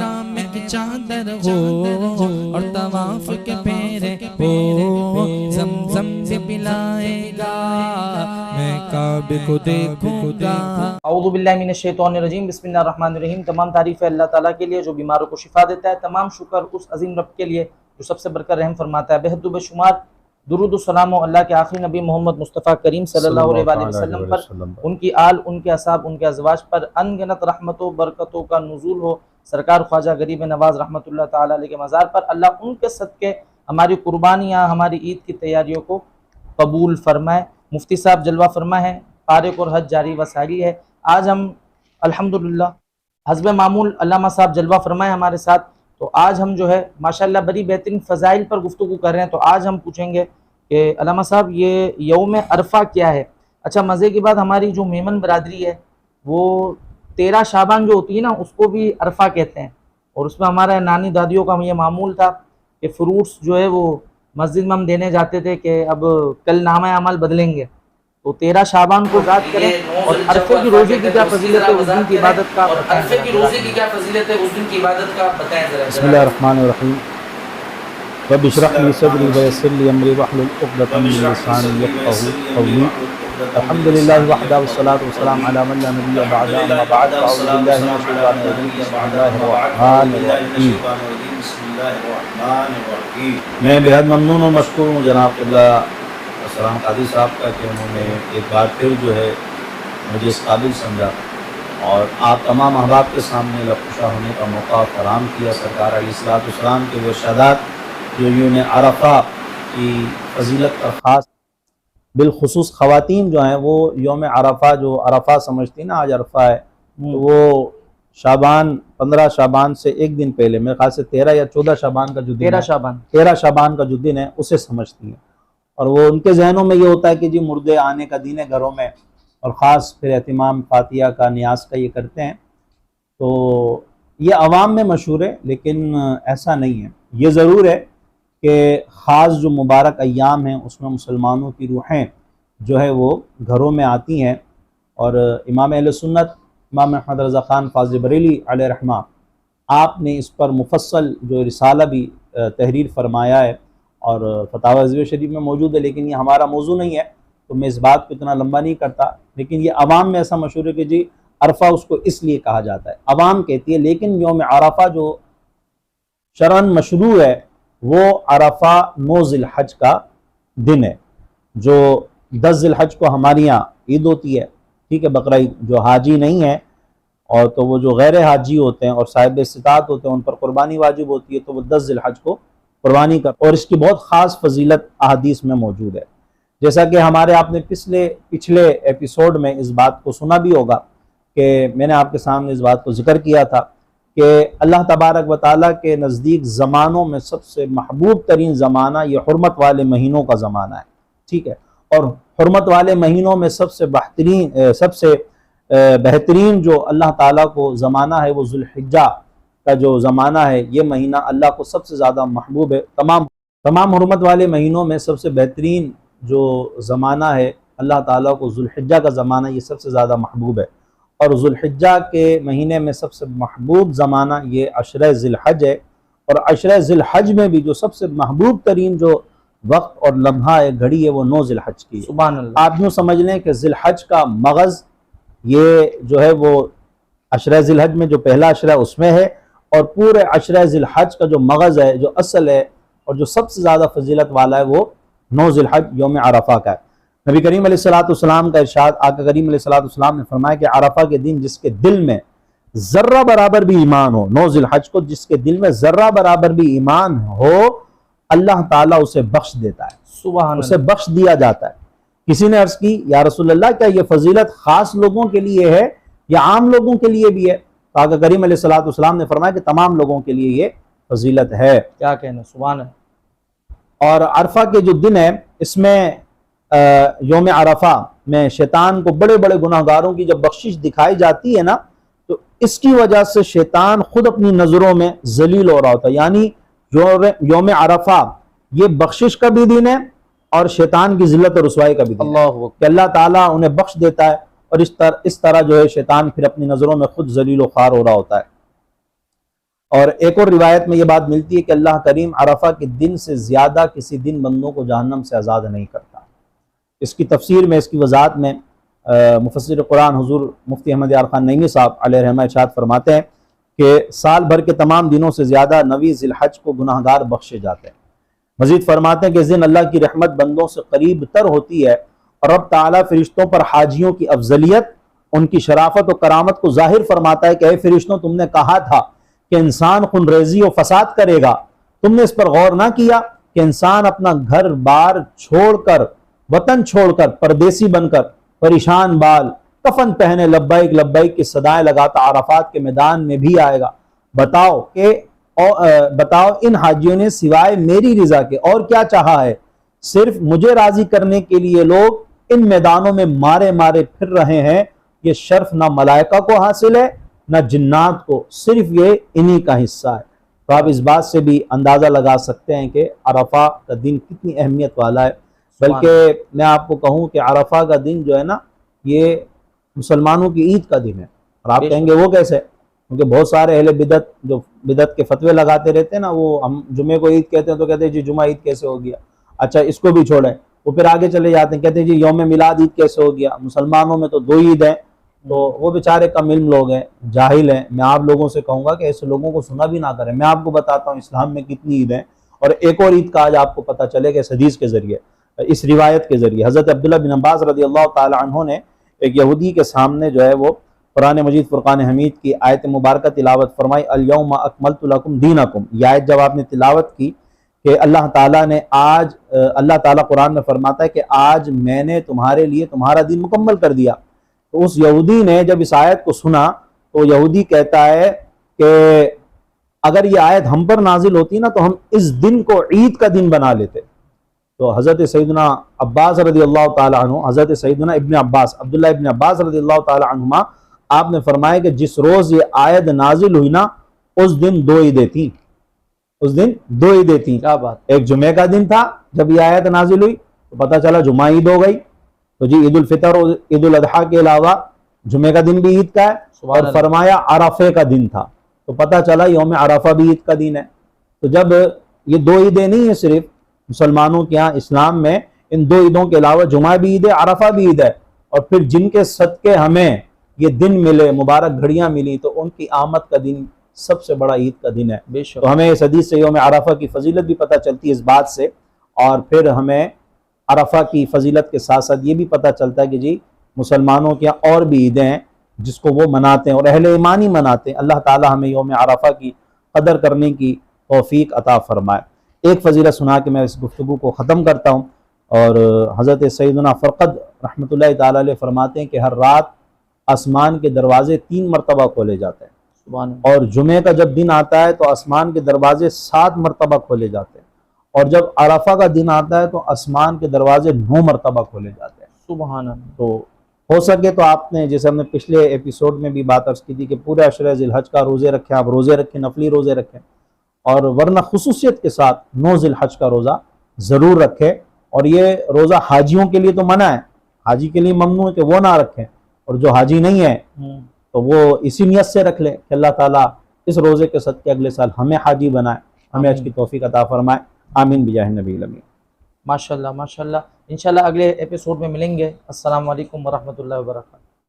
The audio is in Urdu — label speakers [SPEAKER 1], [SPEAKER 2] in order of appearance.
[SPEAKER 1] احرام کی چادر ہو اور طواف کے پھیرے ہو، زمزم سے پلائے گا میں کعبے کو دیکھوں گا۔
[SPEAKER 2] اعوذ باللہ من الشیطان الرجیم، بسم اللہ الرحمن الرحیم۔ تمام تعریف ہے اللہ تعالیٰ کے لیے جو بیماروں کو شفا دیتا ہے، تمام شکر اس عظیم رب کے لیے جو سب سے بڑھ کر رحم فرماتا ہے۔ بے حد و بے شمار درود و سلام و اللہ کے آخری نبی محمد مصطفیٰ کریم صلی اللہ علیہ وآلہ وسلم پر، ان کی آل، ان کے اصحاب، ان کے ازواج پر انگنت رحمت و برکتوں کا نزول ہو۔ سرکار خواجہ غریب نواز رحمۃ اللہ تعالیٰ علیہ کے مزار پر اللہ ان کے صدقے ہماری قربانیاں، ہماری عید کی تیاریوں کو قبول فرمائے۔ مفتی صاحب جلوہ فرما ہے، فارغ اور حج جاری و ساری ہے۔ آج ہم الحمدللہ حسب معمول علامہ صاحب جلوہ فرمائے ہمارے ساتھ، تو آج ہم جو ہے ماشاءاللہ بڑی بہترین فضائل پر گفتگو کر رہے ہیں۔ تو آج ہم پوچھیں گے کہ علامہ صاحب یہ یوم عرفہ کیا ہے؟ اچھا، مزے کی بات، ہماری جو میمن برادری ہے وہ 13 شعبان جو ہوتی ہے نا اس کو بھی عرفہ کہتے ہیں، اور اس میں ہمارا نانی دادیوں کا یہ معمول تھا کہ فروٹس جو ہے وہ مسجد میں ہم دینے جاتے تھے کہ اب کل نامہ اعمال بدلیں گے، تو 13 شعبان کو یاد کریں۔ اور عرفے کی روزے کی کیا فضیلت ہے، اس دن کی عبادت کا بتائیں ذرا۔
[SPEAKER 3] بسم اللہ الرحمن الرحیم۔ رب اشرح لی صدری ویسر لی امری واحلل عقدۃ من لسانی یفقهوا قولی۔ الحمدللہ وحدہ والصلاۃ والسلام علی من لا نبی بعد، اما بعد، اعوذ باللہ من الشیطان الرجیم، بسم اللہ الرحمن الرحیم۔ میں بے حد ممنون و مشکور ہوں جناب قبلہ السلام قاضی صاحب کا کہ انہوں نے ایک بار پھر جو ہے مجھے اس قابل سمجھا اور آپ تمام احباب کے سامنے لبخشا ہونے کا موقع فراہم کیا۔ سرکار علیہ السلام کے وہ ارشادات جو یوم عرفہ کی فضیلت پر خاص، بالخصوص خواتین جو ہیں وہ یوم عرفہ، جو عرفہ سمجھتی ہیں نا آج عرفہ ہے، تو وہ شعبان 15 شعبان سے ایک دن پہلے، میرے خیال سے 13 یا 14 شعبان کا جو دن 13 شعبان کا جو دن ہے اسے سمجھتی ہیں، اور وہ ان کے ذہنوں میں یہ ہوتا ہے کہ جی مردے آنے کا دن ہے گھروں میں، اور خاص پھر اہتمام فاتحہ کا، نیاز کا یہ کرتے ہیں۔ تو یہ عوام میں مشہور ہے، لیکن ایسا نہیں ہے۔ یہ ضرور ہے کہ خاص جو مبارک ایام ہیں اس میں مسلمانوں کی روحیں جو ہے وہ گھروں میں آتی ہیں، اور امام اہل سنت امام احمد رضا خان فاضل بریلی علیہ رحمہ، آپ نے اس پر مفصل جو رسالہ بھی تحریر فرمایا ہے اور فتاوی رضویہ شریف میں موجود ہے، لیکن یہ ہمارا موضوع نہیں ہے تو میں اس بات کو اتنا لمبا نہیں کرتا۔ لیکن یہ عوام میں ایسا مشہور ہے کہ جی عرفہ اس کو اس لیے کہا جاتا ہے، عوام کہتی ہے، لیکن یوم عرفہ جو شرعاً مشروع ہے وہ عرفہ 9 ذی الحج کا دن ہے، جو 10 ذی الحج کو ہمارے یہاں عید ہوتی ہے، ٹھیک ہے، بقرہ عید۔ جو حاجی نہیں ہے اور تو وہ جو غیر حاجی ہوتے ہیں اور صاحب استطاعت ہوتے ہیں ان پر قربانی واجب ہوتی ہے، تو وہ 10 ذی الحج کو قربانی کر، اور اس کی بہت خاص فضیلت احادیث میں موجود ہے۔ جیسا کہ ہمارے آپ نے پچھلے ایپیسوڈ میں اس بات کو سنا بھی ہوگا کہ میں نے آپ کے سامنے اس بات کو ذکر کیا تھا کہ اللہ تبارک و تعالیٰ کے نزدیک زمانوں میں سب سے محبوب ترین زمانہ یہ حرمت والے مہینوں کا زمانہ ہے، ٹھیک ہے، اور حرمت والے مہینوں میں سب سے بہترین جو اللہ تعالیٰ کو زمانہ ہے وہ ذوالحجہ کا جو زمانہ ہے، یہ مہینہ اللہ کو سب سے زیادہ محبوب ہے۔ تمام حرمت والے مہینوں میں سب سے بہترین جو زمانہ ہے اللہ تعالیٰ کو ذوالحجہ کا زمانہ یہ سب سے زیادہ محبوب ہے، اور ذوالحجہ کے مہینے میں سب سے محبوب زمانہ یہ عشرہ ذی الحج ہے، اور عشرہ ذی الحج میں بھی جو سب سے محبوب ترین جو وقت اور لمحہ ہے، گھڑی ہے، وہ 9 ذی الحج کی ہے۔
[SPEAKER 2] سبحان اللہ۔
[SPEAKER 3] آپ یوں سمجھ لیں کہ ذی الحج کا مغز یہ جو ہے وہ عشرہ ذی الحج میں جو پہلا عشرہ اس میں ہے، اور پورے عشرہ ذی الحج کا جو مغز ہے، جو اصل ہے اور جو سب سے زیادہ فضیلت والا ہے، وہ 9 ذی الحج یوم عرفہ کا ہے۔ نبی کریم علیہ السلام کا ارشاد، آقا کریم علیہ السلام نے فرمایا کہ عرفہ کے دن جس کے دل میں ذرہ برابر بھی ایمان ہو، 9 ذی الحج کو جس کے دل میں ذرہ برابر بھی ایمان ہو، اللہ تعالیٰ اسے بخش دیتا ہے،
[SPEAKER 2] سبحان اللہ،
[SPEAKER 3] اسے بخش دیا جاتا ہے۔ کسی نے عرض کی یا رسول اللہ کیا یہ فضیلت خاص لوگوں کے لیے ہے یا عام لوگوں کے لیے بھی ہے؟ تو آقا کریم علیہ السلام نے فرمایا کہ تمام لوگوں کے لیے یہ فضیلت ہے۔
[SPEAKER 2] کیا کہنا، سبحان اللہ۔
[SPEAKER 3] اور عرفہ کے جو دن ہے اس میں یوم عرفہ میں شیطان کو بڑے بڑے گناہ گاروں کی جب بخشش دکھائی جاتی ہے نا، تو اس کی وجہ سے شیطان خود اپنی نظروں میں ذلیل ہو رہا ہوتا ہے۔ یعنی یوم عرفہ یہ بخشش کا بھی دن ہے اور شیطان کی ذلت اور رسوائی کا بھی دن ہے، کہ اللہ تعالیٰ انہیں بخش دیتا ہے، اور اس طرح جو ہے شیطان پھر اپنی نظروں میں خود ذلیل و خوار ہو رہا ہوتا ہے۔
[SPEAKER 4] اور ایک اور روایت میں یہ بات ملتی ہے کہ اللہ کریم عرفہ کے دن سے زیادہ کسی دن بندوں کو جہنم سے آزاد نہیں کرتا۔ اس کی تفسیر میں، اس کی وضاحت میں مفسر قرآن حضور مفتی احمد یار خان نعیمی صاحب علیہ رحمہ ارشاد فرماتے ہیں کہ سال بھر کے تمام دنوں سے زیادہ 9 ذی الحج کو گناہ گار بخشے جاتے ہیں۔ مزید فرماتے ہیں کہ اس دن اللہ کی رحمت بندوں سے قریب تر ہوتی ہے، اور رب تعالیٰ فرشتوں پر حاجیوں کی افضلیت، ان کی شرافت و کرامت کو ظاہر فرماتا ہے کہ اے فرشتوں، تم نے کہا تھا کہ انسان خون ریزی و فساد کرے گا، تم نے اس پر غور نہ کیا کہ انسان اپنا گھر بار چھوڑ کر، وطن چھوڑ کر، پردیسی بن کر، پریشان بال، کفن پہنے لبیک لبیک کی صدائیں لگاتا عرفات کے میدان میں بھی آئے گا۔ بتاؤ ان حاجیوں نے سوائے میری رضا کے اور کیا چاہا ہے؟ صرف مجھے راضی کرنے کے لیے لوگ ان میدانوں میں مارے مارے پھر رہے ہیں۔ یہ شرف نہ ملائکہ کو حاصل ہے نہ جنات کو، صرف یہ انہی کا حصہ ہے۔ تو آپ اس بات سے بھی اندازہ لگا سکتے ہیں کہ عرفہ کا دن کتنی اہمیت والا ہے۔ بلکہ میں آپ کو کہوں کہ عرفہ کا دن جو ہے نا، یہ مسلمانوں کی عید کا دن ہے۔ اور آپ کہیں گے وہ کیسے؟ کیونکہ بہت سارے اہل بدعت جو بدعت کے فتوے لگاتے رہتے ہیں نا، وہ ہم جمعے کو عید کہتے ہیں تو کہتے ہیں جی جمعہ عید کیسے ہو گیا؟ اچھا اس کو بھی چھوڑیں، وہ پھر آگے چلے جاتے ہیں، کہتے ہیں جی یوم میلاد عید کیسے ہو گیا؟ مسلمانوں میں تو 2 عید ہیں۔ تو وہ بیچارے کم علم لوگ ہیں، جاہل ہیں۔ میں آپ لوگوں سے کہوں گا کہ ایسے لوگوں کو سنا بھی نہ کریں۔ میں آپ کو بتاتا ہوں اسلام میں کتنی عید ہیں، اور ایک اور عید کا آج آپ کو پتہ چلے کہ اس حدیث کے ذریعے، اس روایت کے ذریعے حضرت عبداللہ بن عباس رضی اللہ تعالی عنہ نے ایک یہودی کے سامنے جو ہے وہ قرآن مجید فرقان حمید کی آیت مبارکہ تلاوت فرمائی، الیوم اکملت لکم دینکم۔ یہ آیت جب آپ نے تلاوت کی کہ اللہ تعالیٰ نے اللہ تعالیٰ قرآن میں فرماتا ہے کہ آج میں نے تمہارے لیے تمہارا دین مکمل کر دیا، تو اس یہودی نے جب اس آیت کو سنا تو یہودی کہتا ہے کہ اگر یہ آیت ہم پر نازل ہوتی نا تو ہم اس دن کو عید کا دن بنا لیتے۔ تو حضرت سیدنا عباس رضی اللہ تعالی عنہ، حضرت سیدنا ابن عباس، عبداللہ ابن عباس رضی اللہ تعالی عنہما، آپ نے فرمایا کہ جس روز یہ آیت نازل ہوئی نا، اس دن 2 عیدیں تھیں۔ اس دن 2 عیدیں تھیں۔
[SPEAKER 2] کیا بات!
[SPEAKER 4] ایک جمعے کا دن تھا جب یہ آیت نازل ہوئی تو پتہ چلا جمعہ عید ہو گئی، تو جی عید الفطر اور عید الاضحیٰ کے علاوہ جمعے کا دن بھی عید کا ہے۔ اور فرمایا عرفے کا دن تھا، تو پتہ چلا یوم عرفہ بھی عید کا دن ہے۔ تو جب یہ 2 عیدیں نہیں ہیں صرف مسلمانوں کے یہاں، اسلام میں ان 2 عیدوں کے علاوہ جمعہ بھی عید ہے، عرفہ بھی عید ہے، اور پھر جن کے صدقے ہمیں یہ دن ملے، مبارک گھڑیاں ملی، تو ان کی آمد کا دن سب سے بڑا عید کا دن ہے۔
[SPEAKER 2] بے شک۔
[SPEAKER 4] تو ہمیں اس حدیث سے یوم عرفہ کی فضیلت بھی پتہ چلتی ہے اس بات سے، اور پھر ہمیں عرفہ کی فضیلت کے ساتھ ساتھ یہ بھی پتہ چلتا ہے کہ جی مسلمانوں کے یہاں اور بھی عیدیں ہیں جس کو وہ مناتے ہیں اور اہل ایمان ہی مناتے ہیں۔ اللہ تعالی ہمیں یوم عرفہ کی قدر کرنے کی توفیق عطا فرمائے۔ ایک فضیلت سنا کے میں اس گفتگو کو ختم کرتا ہوں، اور حضرت سیدنا فرقد رحمۃ اللہ تعالی علیہ فرماتے ہیں کہ ہر رات آسمان کے دروازے 3 مرتبہ کھولے جاتے ہیں،
[SPEAKER 2] سبحان اللہ۔
[SPEAKER 4] اور جمعے کا جب دن آتا ہے تو آسمان کے دروازے 7 مرتبہ کھولے جاتے ہیں، اور جب عرفہ کا دن آتا ہے تو آسمان کے دروازے 9 مرتبہ کھولے جاتے ہیں۔
[SPEAKER 2] سبحان اللہ۔
[SPEAKER 4] تو ہو سکے تو آپ نے، جیسے ہم نے پچھلے ایپیسوڈ میں بھی بات عرض کی تھی کہ پورے عشرہ ذی الحج کا روزے رکھیں، آپ روزے رکھیں، نفلی روزے رکھیں، اور ورنہ خصوصیت کے ساتھ 9 ذی الحج کا روزہ ضرور رکھیں۔ اور یہ روزہ حاجیوں کے لیے تو منع ہے، حاجی کے لیے ممنوع ہے کہ وہ نہ رکھیں، اور جو حاجی نہیں ہے تو وہ اسی نیت سے رکھ لیں کہ اللہ تعالیٰ اس روزے کے صدقے اگلے سال ہمیں حاجی بنائے، ہمیں حج کی توفیق عطا فرمائے۔ آمین بجاہ نبی الامین۔
[SPEAKER 2] ماشاءاللہ ماشاءاللہ۔ انشاءاللہ اگلے ایپیسوڈ میں ملیں گے۔ السلام علیکم ورحمۃ اللہ وبرکاتہ۔